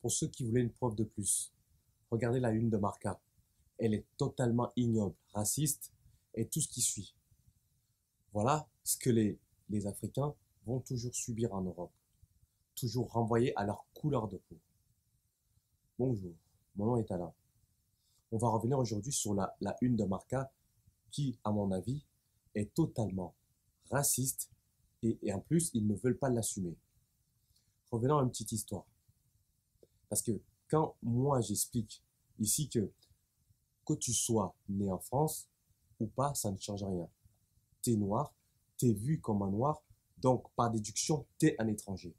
Pour ceux qui voulaient une preuve de plus, regardez la une de Marca. Elle est totalement ignoble, raciste et tout ce qui suit. Voilà ce que les Africains vont toujours subir en Europe, toujours renvoyés à leur couleur de peau. Bonjour, mon nom est Alain. On va revenir aujourd'hui sur la une de Marca qui, à mon avis, est totalement raciste et en plus, ils ne veulent pas l'assumer. Revenons à une petite histoire. Parce que quand moi j'explique ici que tu sois né en France ou pas, ça ne change rien. T'es noir, t'es vu comme un noir, donc par déduction, t'es un étranger.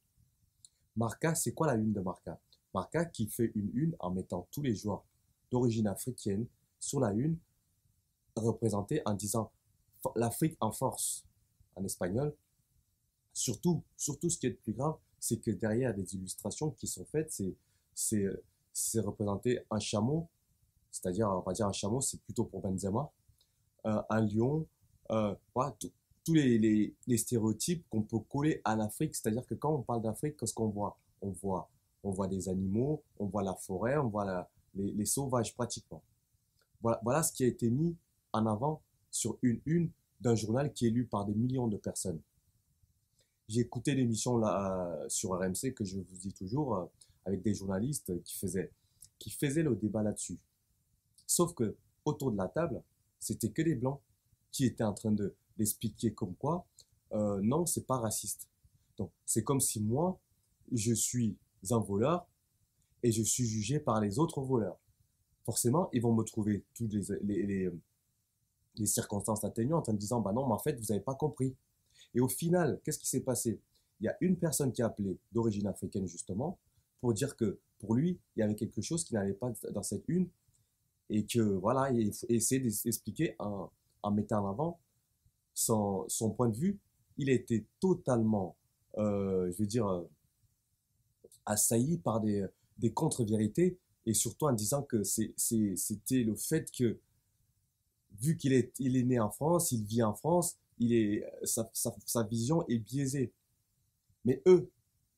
Marca, c'est quoi la une de Marca? Marca qui fait une une en mettant tous les joueurs d'origine africaine sur la une, représentés en disant l'Afrique en force en espagnol. Surtout, ce qui est le plus grave, c'est que derrière des illustrations qui sont faites, c'est, c'est représenté un chameau, c'est-à-dire, on va dire un chameau, c'est plutôt pour Benzema, un lion, voilà, tous les stéréotypes qu'on peut coller à l'Afrique, c'est-à-dire que quand on parle d'Afrique, qu'est-ce qu'on voit? On voit des animaux, on voit la forêt, on voit les sauvages pratiquement. Voilà ce qui a été mis en avant sur une d'un journal qui est lu par des millions de personnes. J'ai écouté l'émission là sur RMC que je vous dis toujours avec des journalistes qui faisaient le débat là-dessus. Sauf que autour de la table, c'était que des blancs qui étaient en train de d'expliquer comme quoi non, c'est pas raciste. Donc c'est comme si moi je suis un voleur et je suis jugé par les autres voleurs. Forcément, ils vont me trouver toutes les circonstances atténuantes en me disant bah non, mais en fait, vous n'avez pas compris. Et au final, qu'est-ce qui s'est passé? Il y a une personne qui a appelé d'origine africaine justement pour dire que pour lui, il y avait quelque chose qui n'allait pas dans cette une et que voilà, il faut essayer d'expliquer en mettant en avant son point de vue. Il a été totalement, je veux dire, assailli par des contre-vérités et surtout en disant que c'était le fait que vu il est né en France, il vit en France, sa vision est biaisée. Mais eux,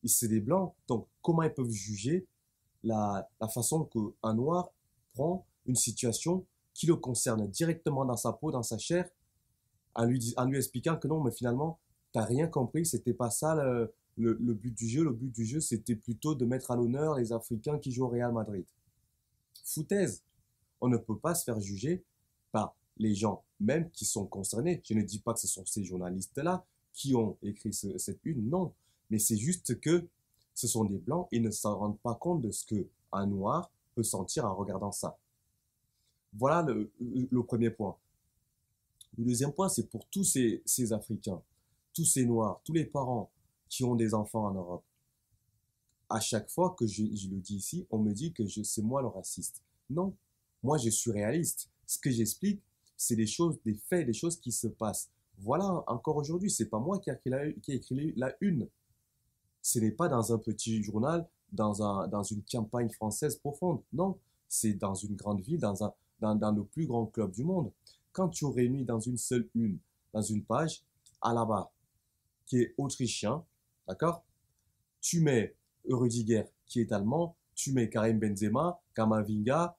c'est des blancs, donc comment ils peuvent juger la façon qu'un noir prend une situation qui le concerne directement dans sa peau, dans sa chair, en lui expliquant que non, mais finalement, t'as rien compris, c'était pas ça le but du jeu. Le but du jeu, c'était plutôt de mettre à l'honneur les Africains qui jouent au Real Madrid. Foutaise. On ne peut pas se faire juger par les gens même qui sont concernés. Je ne dis pas que ce sont ces journalistes-là qui ont écrit cette une, non. Mais c'est juste que ce sont des blancs et ne s'en rendent pas compte de ce que un noir peut sentir en regardant ça. Voilà le premier point. Le deuxième point, c'est pour tous ces Africains, tous ces Noirs, tous les parents qui ont des enfants en Europe. À chaque fois que je le dis ici, on me dit que c'est moi le raciste. Non, moi je suis réaliste. Ce que j'explique, c'est des choses, des faits, des choses qui se passent. Voilà, encore aujourd'hui, c'est pas moi qui ai écrit la une. Ce n'est pas dans un petit journal, dans une campagne française profonde. Non, c'est dans une grande ville, dans le plus grand club du monde. Quand tu réunis dans une seule une, dans une page, Alaba, qui est autrichien, d'accord? Tu mets Rudiger, qui est allemand, tu mets Karim Benzema, Kamavinga,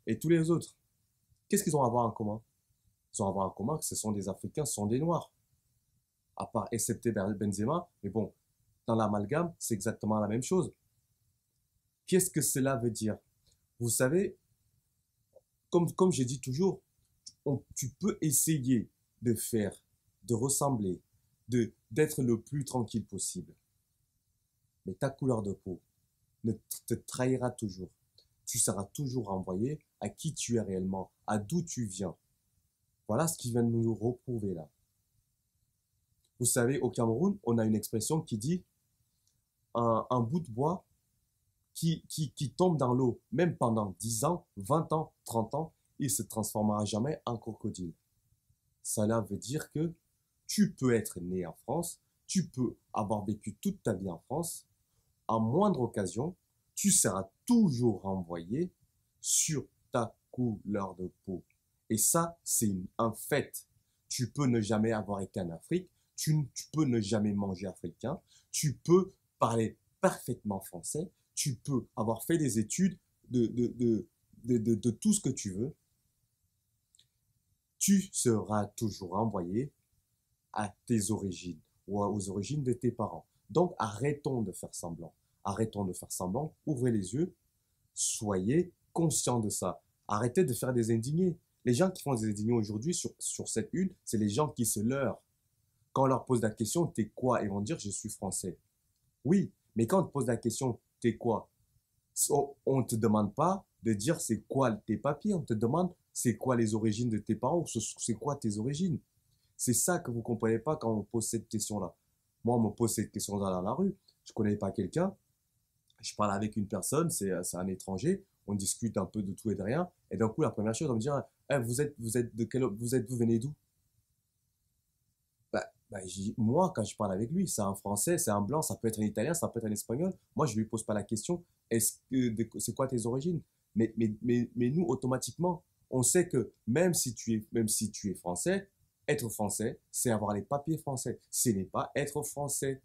et tous les autres. Qu'est-ce qu'ils ont à voir en commun? Ils ont à voir en commun que ce sont des Africains, ce sont des Noirs. À part, excepté Benzema, mais bon, dans l'amalgame, c'est exactement la même chose. Qu'est-ce que cela veut dire? Vous savez, comme je dis toujours, tu peux essayer de faire, de ressembler, d'être le plus tranquille possible. Mais ta couleur de peau ne te trahira toujours. Tu seras toujours renvoyé à qui tu es réellement, à d'où tu viens. Voilà ce qui vient de nous reprouver là. Vous savez, au Cameroun, on a une expression qui dit un bout de bois qui tombe dans l'eau, même pendant 10 ans, 20 ans, 30 ans, il se transformera jamais en crocodile. Cela veut dire que tu peux être né en France, tu peux avoir vécu toute ta vie en France, à moindre occasion, tu seras toujours renvoyé sur ta couleur de peau. Et ça, c'est un fait. Tu peux ne jamais avoir été en Afrique, tu peux ne jamais manger africain, tu peux parler parfaitement français, tu peux avoir fait des études de tout ce que tu veux, tu seras toujours renvoyé à tes origines ou aux origines de tes parents. Donc, arrêtons de faire semblant. Arrêtons de faire semblant, ouvrez les yeux, soyez conscients de ça. Arrêtez de faire des indignés. Les gens qui font des indignés aujourd'hui sur cette une, c'est les gens qui se leurrent. Quand on leur pose la question, t'es quoi? Ils vont dire, je suis français. Oui, mais quand on te pose la question, t'es quoi? On ne te demande pas de dire c'est quoi tes papiers, on te demande c'est quoi les origines de tes parents, c'est quoi tes origines. C'est ça que vous comprenez pas quand on pose cette question-là. Moi, on me pose cette question dans la rue, je connais pas quelqu'un, je parle avec une personne, c'est un étranger, on discute un peu de tout et de rien, et d'un coup, la première chose, on me dit, eh, vous venez d'où? Moi, quand je parle avec lui, c'est un Français, c'est un Blanc, ça peut être un Italien, ça peut être un Espagnol. Moi, je lui pose pas la question, c'est quoi tes origines? Mais nous, automatiquement, on sait que même si tu es Français, être Français, c'est avoir les papiers français. Ce n'est pas être Français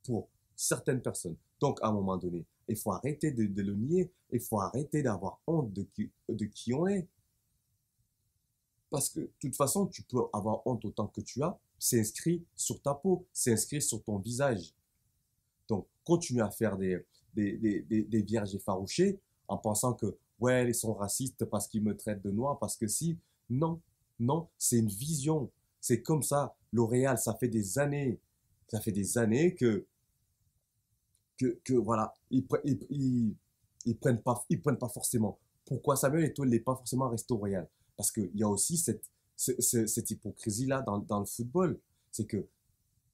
pour certaines personnes. Donc, à un moment donné, il faut arrêter de le nier, il faut arrêter d'avoir honte de qui on est. Parce que, de toute façon, tu peux avoir honte autant que tu as, c'est inscrit sur ta peau, c'est inscrit sur ton visage. Donc, continue à faire des vierges effarouchées en pensant que, ouais, ils sont racistes parce qu'ils me traitent de noir, parce que si, non, non, c'est une vision. C'est comme ça. L'Oréal, ça fait des années que voilà, ils prennent pas forcément. Pourquoi Samuel Eto'o n'est pas forcément resté au Real? Parce qu'il y a aussi cette hypocrisie-là dans le football. C'est que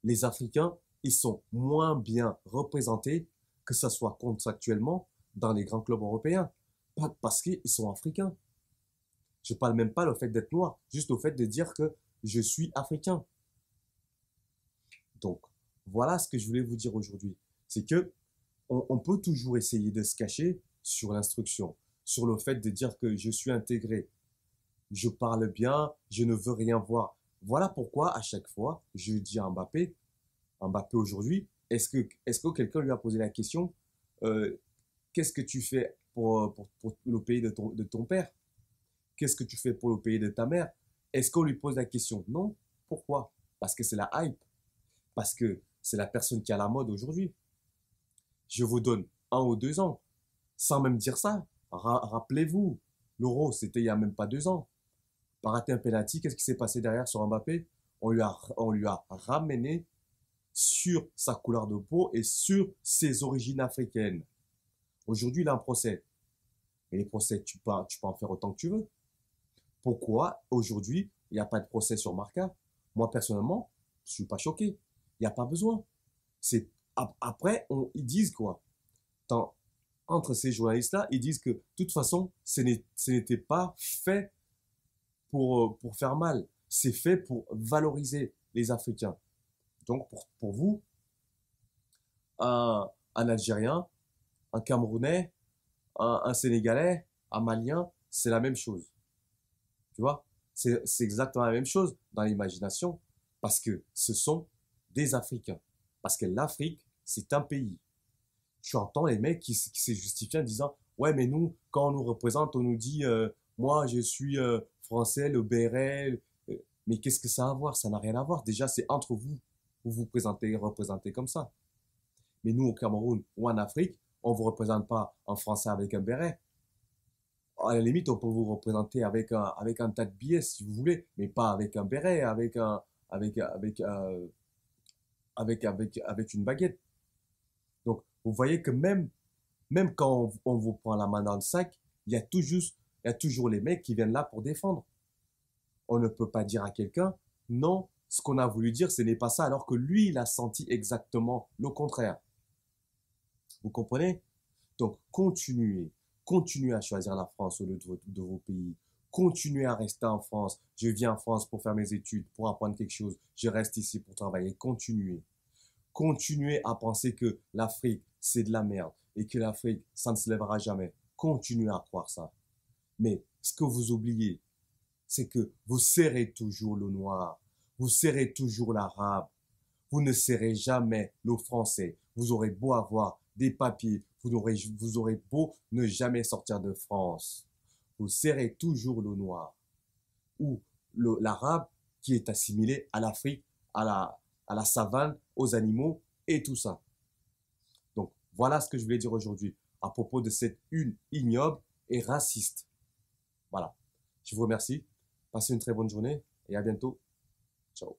les Africains, ils sont moins bien représentés, que ce soit contractuellement, dans les grands clubs européens. Pas parce qu'ils sont africains. Je parle même pas le fait d'être noir, juste au fait de dire que je suis africain. Donc, voilà ce que je voulais vous dire aujourd'hui. C'est que on peut toujours essayer de se cacher sur l'instruction, sur le fait de dire que je suis intégré, je parle bien, je ne veux rien voir. Voilà pourquoi à chaque fois, je dis à Mbappé aujourd'hui, est-ce que quelqu'un lui a posé la question, euh, qu'est-ce que tu fais pour le pays de ton père? Qu'est-ce que tu fais pour le pays de ta mère? Est-ce qu'on lui pose la question? Non. Pourquoi? Parce que c'est la hype. Parce que c'est la personne qui a la mode aujourd'hui. Je vous donne 1 ou 2 ans. Sans même dire ça, rappelez-vous, l'Euro, c'était il y a même pas 2 ans. Par rater un penalty, qu'est-ce qui s'est passé derrière sur Mbappé? On lui a ramené sur sa couleur de peau et sur ses origines africaines. Aujourd'hui, il a un procès. Et les procès, tu peux en faire autant que tu veux. Pourquoi aujourd'hui, il n'y a pas de procès sur Marca? Moi, personnellement, je suis pas choqué. Il n'y a pas besoin. C'est après, ils disent quoi? Tant, entre ces journalistes-là, ils disent que de toute façon, ce n'était pas fait pour faire mal. C'est fait pour valoriser les Africains. Donc, pour vous, un Algérien, un Camerounais, un Sénégalais, un Malien, c'est la même chose. Tu vois? C'est exactement la même chose dans l'imagination parce que ce sont des Africains. Parce que l'Afrique, c'est un pays. Tu entends les mecs qui se justifient en disant, ouais, mais nous, quand on nous représente, on nous dit, moi, je suis français, le béret. Mais qu'est-ce que ça a à voir? Ça n'a rien à voir. Déjà, c'est entre vous. Vous vous représentez comme ça. Mais nous, au Cameroun ou en Afrique, on ne vous représente pas en français avec un béret. À la limite, on peut vous représenter avec un tas de billets si vous voulez, mais pas avec un béret, avec, avec, euh, avec une baguette. Donc, vous voyez que même quand on vous prend la main dans le sac, il y a toujours les mecs qui viennent là pour défendre. On ne peut pas dire à quelqu'un, non, ce qu'on a voulu dire, ce n'est pas ça, alors que lui, il a senti exactement le contraire. Vous comprenez? Donc, continuez à choisir la France au lieu de vos pays. Continuez à rester en France. Je viens en France pour faire mes études, pour apprendre quelque chose. Je reste ici pour travailler. Continuez. Continuez à penser que l'Afrique, c'est de la merde et que l'Afrique, ça ne se lèvera jamais. Continuez à croire ça. Mais ce que vous oubliez, c'est que vous serez toujours le noir. Vous serez toujours l'arabe. Vous ne serez jamais le français. Vous aurez beau avoir des papiers, vous aurez beau ne jamais sortir de France, vous serez toujours le noir ou l'arabe qui est assimilé à l'Afrique, à la savane, aux animaux et tout ça. Donc voilà ce que je voulais dire aujourd'hui à propos de cette une ignoble et raciste. Voilà. Je vous remercie. Passez une très bonne journée et à bientôt. Ciao.